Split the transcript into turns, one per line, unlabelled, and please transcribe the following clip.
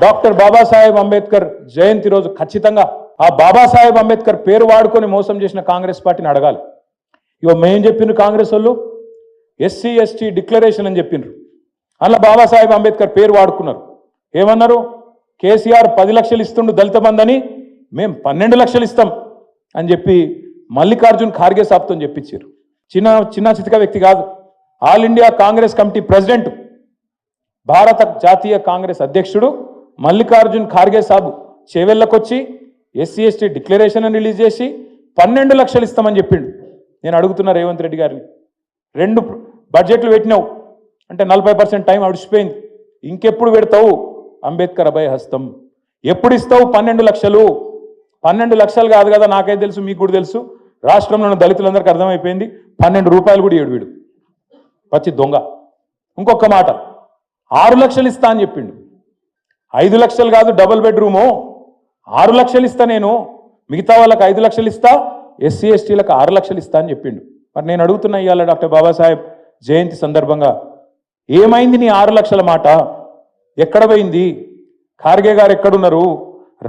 Doctor Babasaheb Ambedkar జయంతి రోజు ఖచ్చితంగా ఆ బాబాసాహెబ్ అంబేద్కర్ పేరు వాడుకొని మోసం చేసిన కాంగ్రెస్ పార్టీని అడగాలి. ఇగో మేం చెప్పిండ్రు కాంగ్రెస్ వాళ్ళు ఎస్సీ ఎస్టీ డిక్లరేషన్ అని చెప్పిండ్రు. అలా బాబాసాహెబ్ అంబేద్కర్ పేరు వాడుకున్నారు. ఏమన్నారు? కేసీఆర్ 10 లక్షలు ఇస్తుండు దళిత బంధని, మేము 12 లక్షలు ఇస్తాం అని చెప్పి మల్లికార్జున్ ఖార్గే సాబ్తో చెప్పించారు. చిన్న చితిక వ్యక్తి కాదు, all India Congress committee president, భారత జాతీయ కాంగ్రెస్ అధ్యక్షుడు మల్లికార్జున్ ఖార్గే సాబ్ చేవెళ్ళకొచ్చి ఎస్సీ ఎస్టీ డిక్లరేషన్ రిలీజ్ చేసి 12 లక్షలు ఇస్తామని చెప్పిండు. నేను అడుగుతున్నా రేవంత్ రెడ్డి గారిని, 2 బడ్జెట్లు పెట్టినావు అంటే 40% టైం అడిచిపోయింది, ఇంకెప్పుడు పెడతావు అంబేద్కర్ అభయ హస్తం? ఎప్పుడు ఇస్తావు 12 లక్షలు? 12 లక్షలు కాదు కదా, నాకైతే తెలుసు, మీకు కూడా తెలుసు, రాష్ట్రంలో దళితులందరికీ అర్థమైపోయింది, 12 రూపాయలు కూడా ఏడు వీడు పచ్చి దొంగ. ఇంకొక మాట, 6 లక్షలు ఇస్తా అని చెప్పిండు. 5 లక్షలు కాదు, డబుల్ బెడ్రూము 6 లక్షలు ఇస్తా నేను, మిగతా వాళ్ళకి 5 లక్షలు ఇస్తా, ఎస్సీ ఎస్టీలకు 6 లక్షలు ఇస్తా అని చెప్పిండు. మరి నేను అడుగుతున్నా ఇవాళ డాక్టర్ బాబాసాహెబ్ జయంతి సందర్భంగా, ఏమైంది నీ 6 లక్షల మాట? ఎక్కడ పోయింది? ఖార్గే గారు ఎక్కడున్నారు?